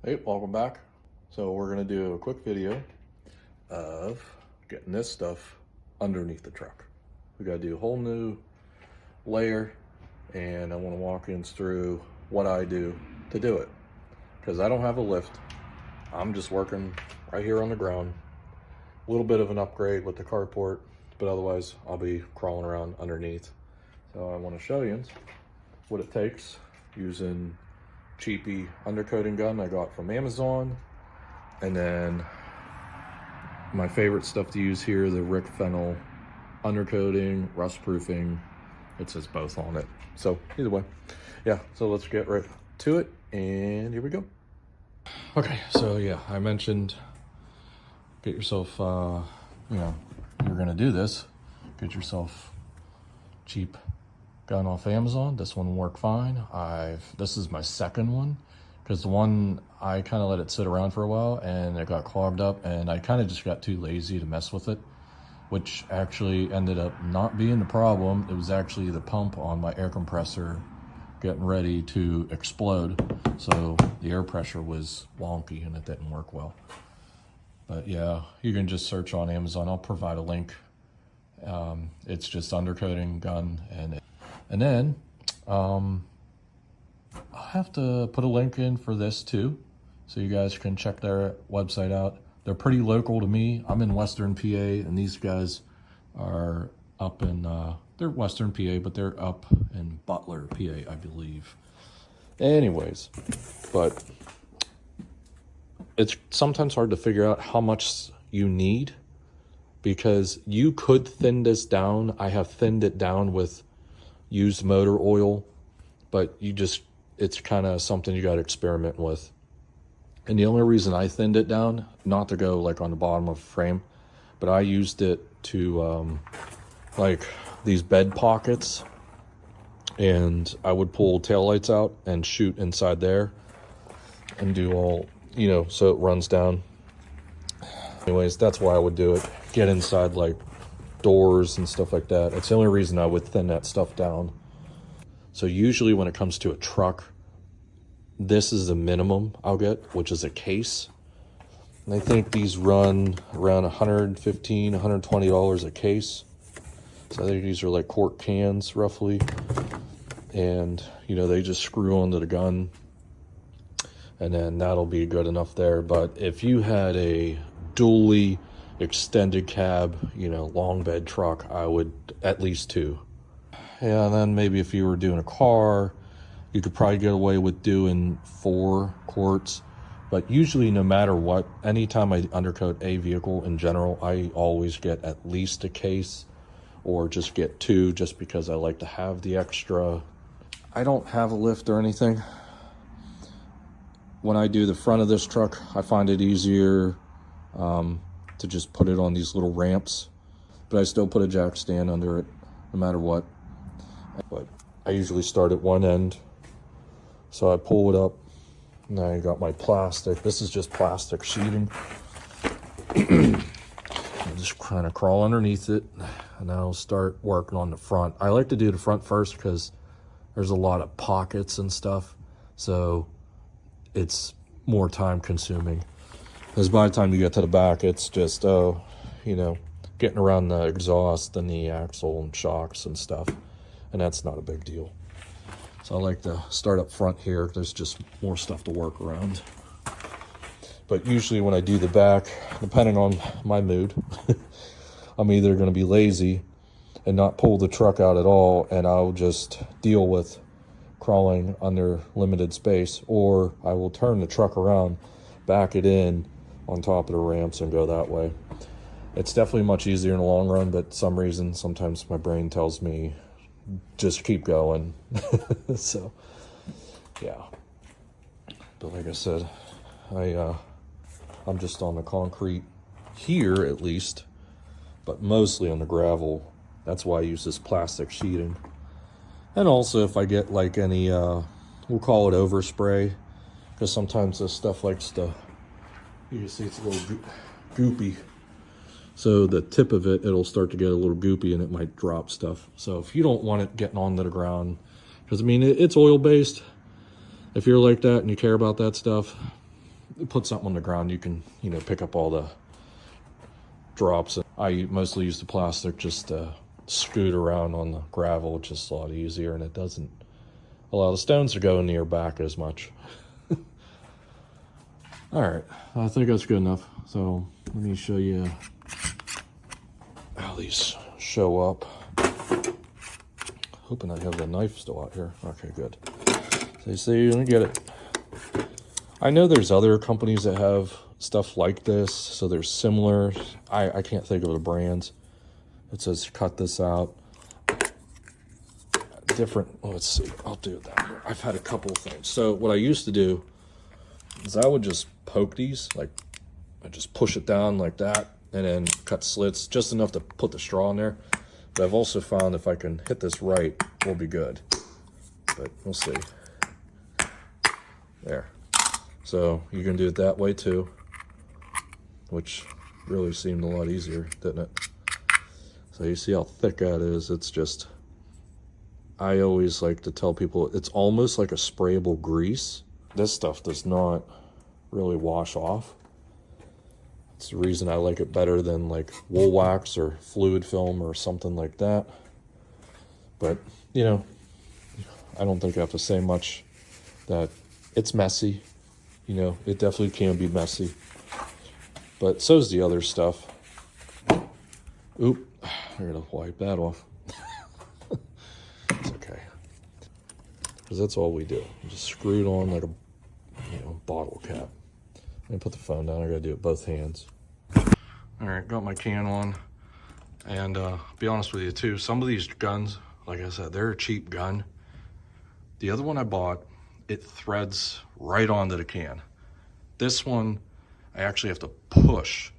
Hey, welcome back. So we're gonna do a quick video of getting this stuff underneath the truck. We gotta do a whole new layer, and I wanna walk you through what I do to do it. Because I don't have a lift. I'm just working right here on the ground. A little bit of an upgrade with the carport, but otherwise I'll be crawling around underneath. So I wanna show you what it takes using cheapy undercoating gun I got from Amazon, and then my favorite stuff to use here, the Rick Fennel undercoating, rust proofing. It says both on it. So either way, yeah, so let's get right to it, and here we go. Okay, so yeah, I mentioned get yourself, you're gonna do this, get yourself cheap gun off Amazon. This one worked fine. This is my second one, because the one I kind of let it sit around for a while and it got clogged up, and I kind of just got too lazy to mess with it, which actually ended up not being the problem. It was actually the pump on my air compressor getting ready to explode, so the air pressure was wonky and it didn't work well. But yeah, you can just search on Amazon. I'll provide a link. It's just undercoating gun, and then I'll have to put a link in for this too, so you guys can check their website out. They're pretty local to me. I'm in Western PA, and these guys are up in, they're Western PA, but they're up in Butler, PA, I believe. Anyways, but it's sometimes hard to figure out how much you need, because you could thin this down. I have thinned it down with used motor oil, but it's kind of something you got to experiment with. And the only reason I thinned it down, not to go like on the bottom of the frame, but I used it to like these bed pockets, and I would pull taillights out and shoot inside there and do all, so it runs down. Anyways, that's why I would do it. Get inside like doors and stuff like that. It's the only reason I would thin that stuff down. So usually when it comes to a truck, this is the minimum I'll get, which is a case. And I think these run around $115, $120 a case. So I think these are like quart cans roughly. And they just screw onto the gun, and then that'll be good enough there. But if you had a dually extended cab, long bed truck, I would at least 2. Yeah, and then maybe if you were doing a car, you could probably get away with doing 4 quarts. But usually, no matter what, anytime I undercoat a vehicle in general, I always get at least a case, or just get 2, just because I like to have the extra. I don't have a lift or anything. When I do the front of this truck, I find it easier to just put it on these little ramps, but I still put a jack stand under it no matter what. But I usually start at one end, so I pull it up, and I got my plastic. This is just plastic sheeting. I just kind of crawl underneath it, and I'll start working on the front. I like to do the front first because there's a lot of pockets and stuff, so it's more time consuming. Because by the time you get to the back, it's just, getting around the exhaust and the axle and shocks and stuff. And that's not a big deal. So I like to start up front here. There's just more stuff to work around. But usually when I do the back, depending on my mood, I'm either going to be lazy and not pull the truck out at all, and I'll just deal with crawling under limited space, or I will turn the truck around, back it in on top of the ramps, and go that way. It's definitely much easier in the long run, but some reason, sometimes my brain tells me just keep going. So yeah, but like I said, I'm just on the concrete here at least, but mostly on the gravel. That's why I use this plastic sheeting. And also if I get like any we'll call it overspray, because sometimes this stuff likes to, you can see it's a little goopy, so the tip of it, it'll start to get a little goopy and it might drop stuff. So if you don't want it getting onto the ground, because it's oil based, if you're like that and you care about that stuff, put something on the ground, you can, you know, pick up all the drops. I mostly use the plastic just to scoot around on the gravel, which is a lot easier, and it doesn't allow the stones to go into your back as much. All right, I think that's good enough. So let me show you how these show up. Hoping I have the knife still out here. Okay, good. So you see, let me get it. I know there's other companies that have stuff like this, so they're similar. I can't think of the brands. It says cut this out. Different, let's see, I'll do it down here. I've had a couple of things. So what I used to do is I would just poke these, like I just push it down like that, and then cut slits, just enough to put the straw in there. But I've also found if I can hit this right, we'll be good. But we'll see. There. So you can do it that way too, which really seemed a lot easier, didn't it? So you see how thick that is. It's just, I always like to tell people it's almost like a sprayable grease. This stuff does not really wash off. It's the reason I like it better than like wool wax or fluid film or something like that. But, you know, I don't think I have to say much that it's messy. You know, it definitely can be messy. But so's the other stuff. Oop, I gotta wipe that off. It's okay. Because that's all we do. We just screw it on like a, you know, bottle cap. And put the phone down. I gotta do it both hands. All right, got my can on. And be honest with you too, some of these guns, like I said, they're a cheap gun. The other one I bought, it threads right onto the can. This one, I actually have to push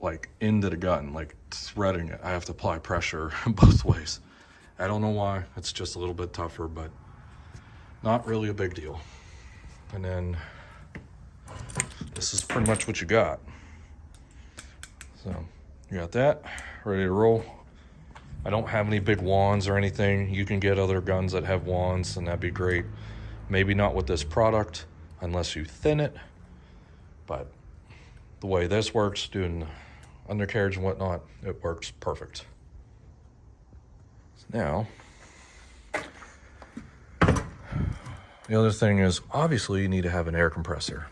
like into the gun, like threading it. I have to apply pressure both ways. I don't know why. It's just a little bit tougher, but not really a big deal. And then this is pretty much what you got. So you got that, ready to roll. I don't have any big wands or anything. You can get other guns that have wands, and that'd be great. Maybe not with this product, unless you thin it. But the way this works, doing undercarriage and whatnot, it works perfect. So now, the other thing is, obviously you need to have an air compressor.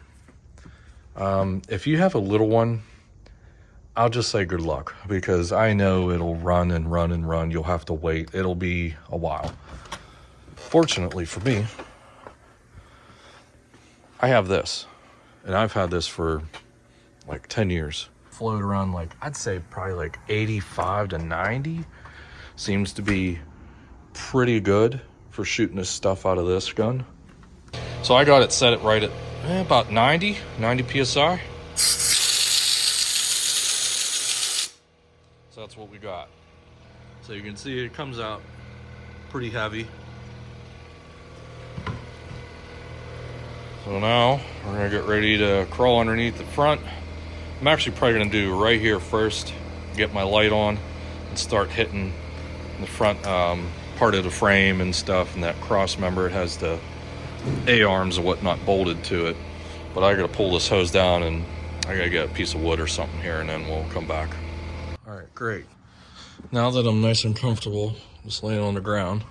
If you have a little one, I'll just say good luck, because I know it'll run and run and run. You'll have to wait. It'll be a while. Fortunately for me, I have this, and I've had this for like 10 years. Float around like, I'd say probably like 85 to 90. Seems to be pretty good for shooting this stuff out of this gun. So I got it set it right at about 90 PSI. So that's what we got. So you can see it comes out pretty heavy. So now we're gonna get ready to crawl underneath the front. I'm actually probably gonna do right here first, get my light on and start hitting the front part of the frame and stuff, and that cross member, it has the A-arms and whatnot bolted to it. But I gotta pull this hose down, and I gotta get a piece of wood or something here, and then we'll come back. All right, great. Now that I'm nice and comfortable, just laying on the ground,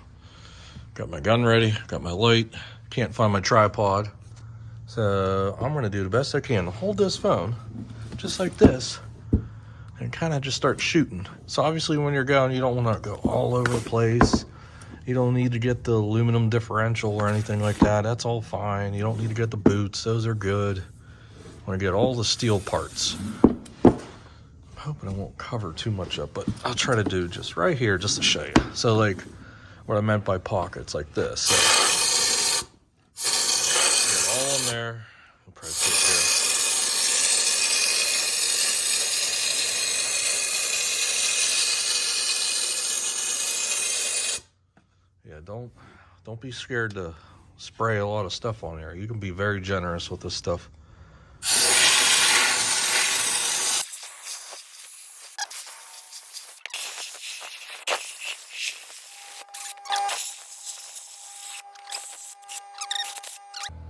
got my gun ready, got my light, can't find my tripod. So I'm gonna do the best I can. Hold this phone just like this and kind of just start shooting. So obviously when you're going, you don't want to go all over the place. You don't need to get the aluminum differential or anything like that. That's all fine. You don't need to get the boots. Those are good. I want to get all the steel parts. I'm hoping I won't cover too much up, but I'll try to do just right here just to show you. So like what I meant by pockets, like this. So get it all in there. I'll probably put it here. Yeah, don't be scared to spray a lot of stuff on there. You can be very generous with this stuff.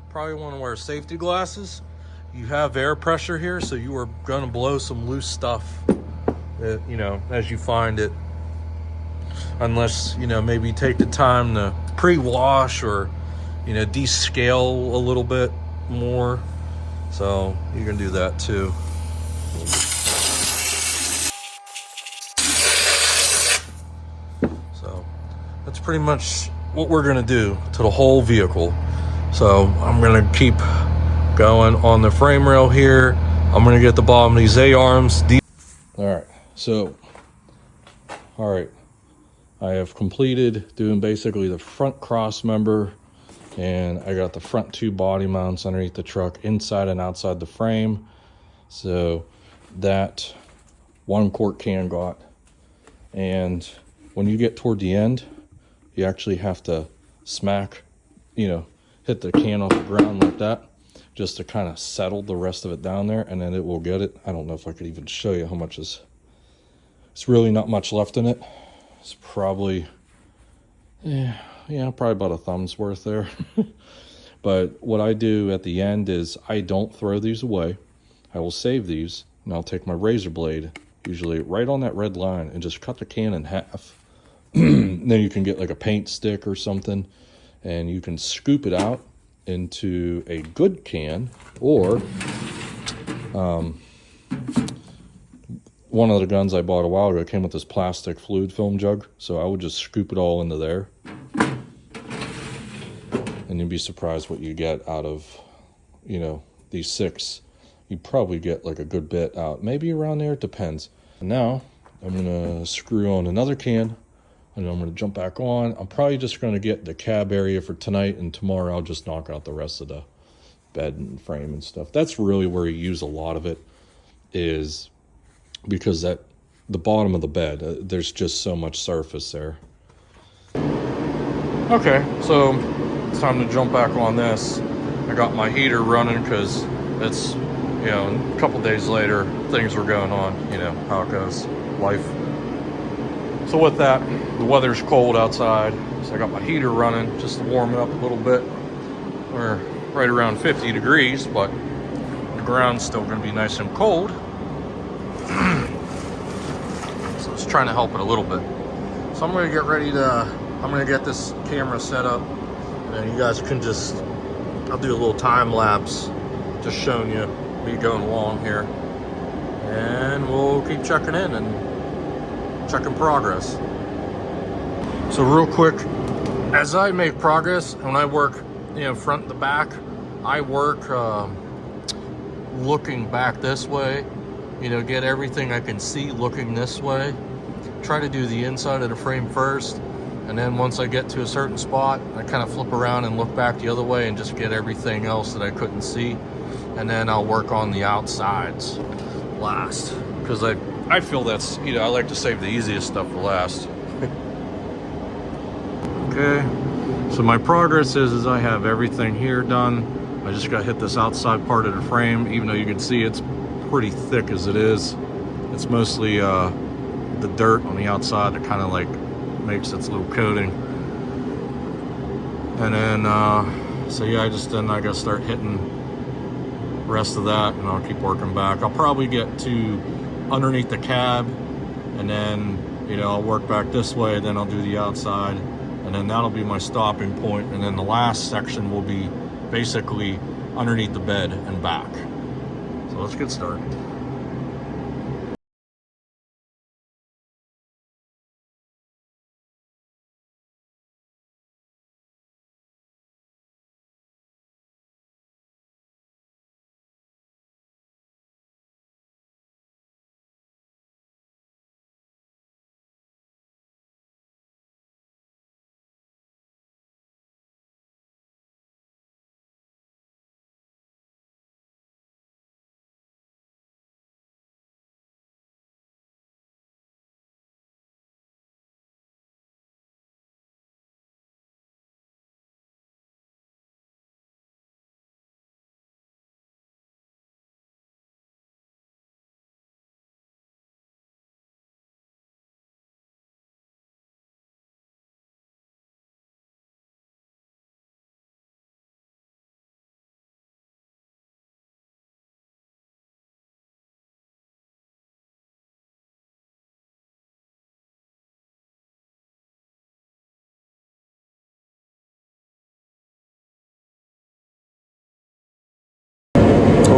Probably want to wear safety glasses. you have air pressure here, so you are going to blow some loose stuff, you know, as you find it. Unless, you know, maybe take the time to pre-wash or, you know, descale a little bit more. So you can do that too. So that's pretty much what we're gonna do to the whole vehicle. So I'm gonna keep going on the frame rail here. I'm gonna get the bottom of these A-arms. All right, so, all right. I have completed doing basically the front cross member, and I got the front two body mounts underneath the truck, inside and outside the frame. So that 1-quart can got. And when you get toward the end, you actually have to smack, you know, hit the can off the ground like that, just to kind of settle the rest of it down there, and then it will get it. I don't know if I could even show you how much is. It's really not much left in it. It's probably, yeah, probably about a thumb's worth there. But what I do at the end is I don't throw these away. I will save these, and I'll take my razor blade, usually right on that red line, and just cut the can in half. Then you can get like a paint stick or something, and you can scoop it out into a good can, or one of the guns I bought a while ago came with this plastic fluid film jug, so I would just scoop it all into there. And you'd be surprised what you get out of, you know, these 6. You probably get like a good bit out. Maybe around there, it depends. And now, I'm gonna screw on another can, and I'm gonna jump back on. I'm probably just gonna get the cab area for tonight, and tomorrow I'll just knock out the rest of the bed and frame and stuff. That's really where you use a lot of it, is because that the bottom of the bed, there's just so much surface there. Okay, so it's time to jump back on this. I got my heater running because it's, you know, a couple days later, things were going on, you know, how it goes, life. So with that, the weather's cold outside, so I got my heater running just to warm it up a little bit. We're right around 50 degrees, but the ground's still gonna be nice and cold. So it's trying to help it a little bit. So I'm gonna get ready to, I'm gonna get this camera set up, and you guys can just, I'll do a little time lapse, just showing you me going along here, and we'll keep checking in and checking progress. So real quick, as I make progress, when I work, you know, front and the back, I work looking back this way, you know, get everything I can see looking this way. Try to do the inside of the frame first, and then once I get to a certain spot, I kind of flip around and look back the other way and just get everything else that I couldn't see, and then I'll work on the outsides last, because I feel that's, you know, I like to save the easiest stuff for last. Okay, so my progress is I have everything here done. I just got to hit this outside part of the frame, even though you can see it's pretty thick as it is. It's mostly the dirt on the outside that kind of like makes its little coating. And then so yeah, I gotta start hitting the rest of that, and I'll keep working back. I'll probably get to underneath the cab, and then, you know, I'll work back this way, then I'll do the outside, and then that'll be my stopping point. And then the last section will be basically underneath the bed and back. So let's get started.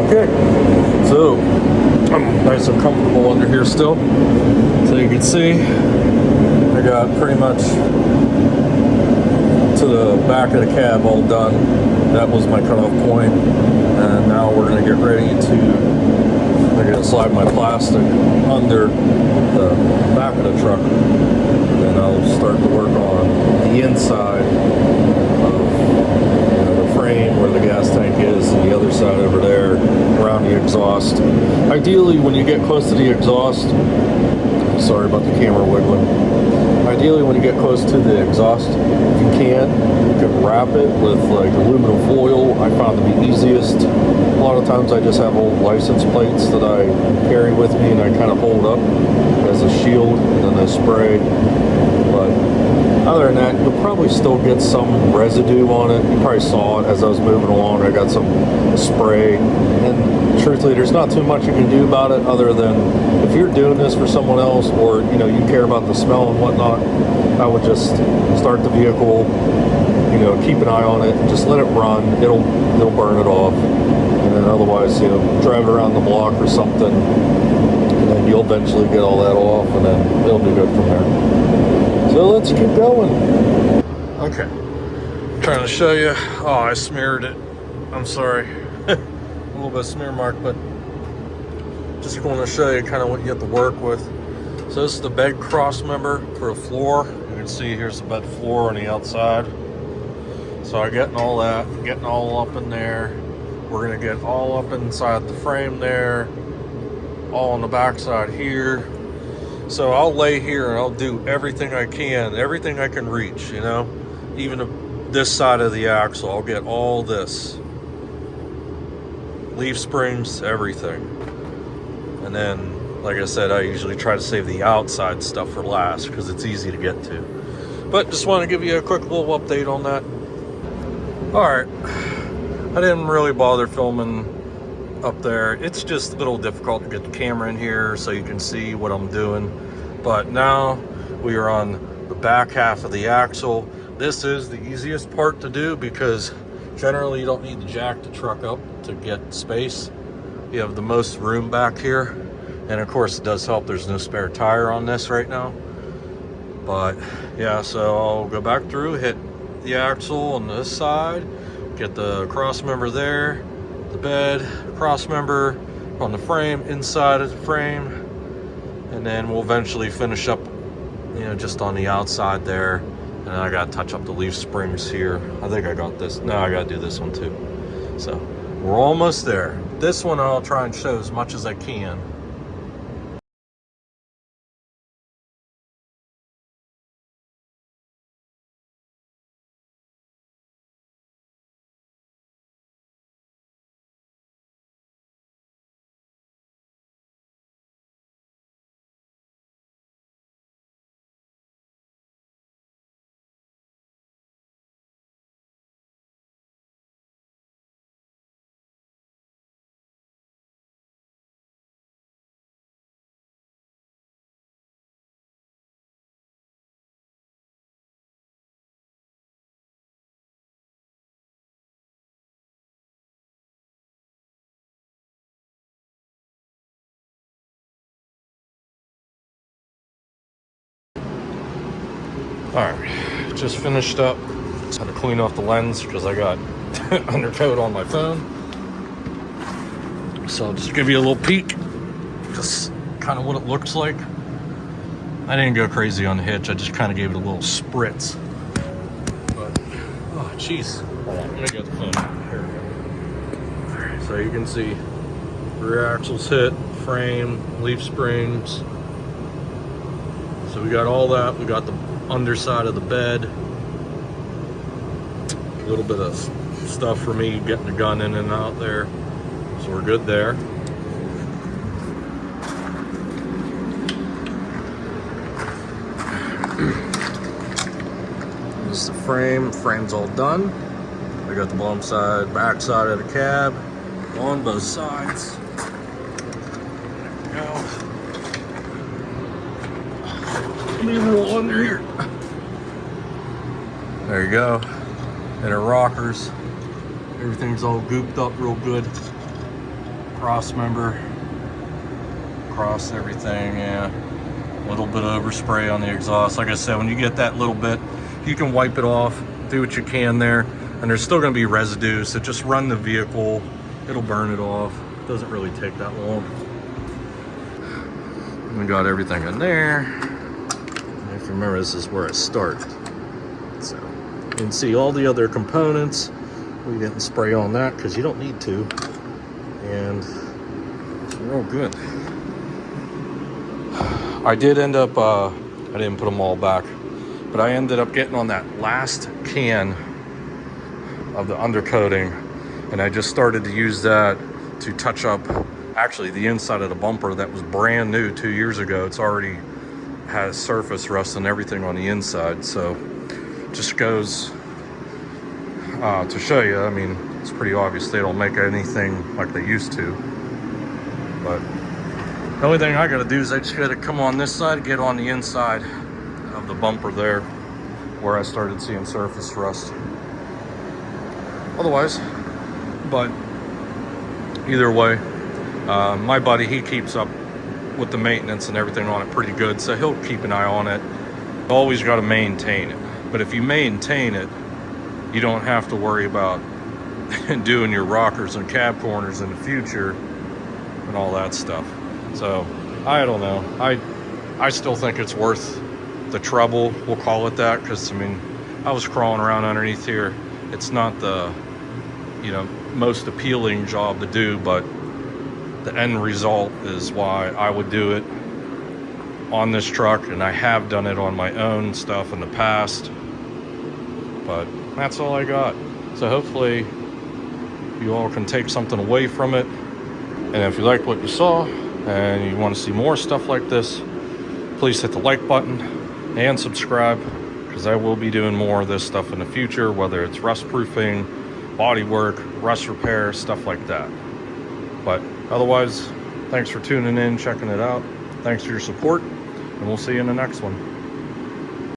Okay, so I'm nice and comfortable under here still. So you can see I got pretty much to the back of the cab all done. That was my cutoff point, and now we're going to get ready to, I'm going to slide my plastic under the back of the truck, and then I'll start to work on the inside of the frame where the gas tank is, and the other side over there around the exhaust. Ideally, when you get close to the exhaust, sorry about the camera wiggling. Ideally, when you get close to the exhaust, if you can wrap it with like aluminum foil. I found to be easiest. A lot of times I just have old license plates that I carry with me and I kind of hold up as a shield, and then I spray. But other than that, you'll probably still get some residue on it. You probably saw it as I was moving along. I got some spray, and truthfully, there's not too much you can do about it other than if you're doing this for someone else, or you care about the smell and whatnot, I would just start the vehicle, keep an eye on it, and just let it run. It'll burn it off, and then otherwise, drive it around the block or something, and then you'll eventually get all that off, and then it'll be good from there. So let's keep going. Okay, trying to show you. Oh, I smeared it. I'm sorry. A little bit of smear mark, but just want to show you kind of what you have to work with. So this is the bed cross member for the floor. You can see here's the bed floor on the outside. So I'm getting all that, getting all up in there. We're gonna get all up inside the frame there, all on the back side here. So I'll lay here and I'll do everything I can reach, even this side of the axle. I'll get all this, leaf springs, everything. And then, like I said, I usually try to save the outside stuff for last because it's easy to get to. But just want to give you a quick little update on that. Alright, I didn't really bother filming up there. It's just a little difficult to get the camera in here so you can see what I'm doing. But now we are on the back half of the axle. This is the easiest part to do because generally you don't need to jack the truck up to get space. You have the most room back here, and of course it does help there's no spare tire on this right now. But yeah, so I'll go back through, hit the axle on this side, get the cross member there, the bed, cross member on the frame, inside of the frame, and then we'll eventually finish up just on the outside there. And I gotta touch up the leaf springs here. I think I got this. No, I gotta do this one too. So we're almost there. This one I'll try and show as much as I can. Alright, just finished up. Just had to clean off the lens because I got undercoat on my phone. So I'll just give you a little peek, just kind of what it looks like. I didn't go crazy on the hitch, I just kind of gave it a little spritz. But, oh jeez, hold on, let me get the phone. Here we go. Alright, so you can see rear axles hit, frame, leaf springs. So we got all that. We got the underside of the bed. A little bit of stuff for me getting the gun in and out there. So we're good there. This is the frame. Frame's all done. I got the bottom side, back side of the cab on both sides. There we go. Let me roll under here. There you go. And our rockers. Everything's all gooped up real good. cross member, cross everything, yeah. A little bit of overspray on the exhaust. Like I said, when you get that little bit, you can wipe it off, do what you can there, and there's still gonna be residue, so just run the vehicle, it'll burn it off. Doesn't really take that long. We got everything in there. And if you remember, this is where it started. So you can see all the other components. We didn't spray on that because you don't need to. And we're all good. I did end up, I didn't put them all back, but I ended up getting on that last can of the undercoating, and I just started to use that to touch up actually the inside of the bumper that was brand new 2 years ago. It's already has surface rust and everything on the inside, so just goes to show you. I mean, it's pretty obvious they don't make anything like they used to, but the only thing I gotta do is I just gotta come on this side, get on the inside of the bumper there where I started seeing surface rust. Otherwise, but either way, my buddy, he keeps up with the maintenance and everything on it pretty good, so he'll keep an eye on it. Always gotta maintain it. But if you maintain it, you don't have to worry about doing your rockers and cab corners in the future and all that stuff. So I don't know, I still think it's worth the trouble, we'll call it that, because I mean, I was crawling around underneath here. It's not the, you know, most appealing job to do, but the end result is why I would do it on this truck, and I have done it on my own stuff in the past. But that's all I got. So hopefully you all can take something away from it. And if you like what you saw and you want to see more stuff like this, please hit the like button and subscribe, because I will be doing more of this stuff in the future, whether it's rust proofing, body work, rust repair, stuff like that. But otherwise, thanks for tuning in, checking it out. Thanks for your support, and we'll see you in the next one.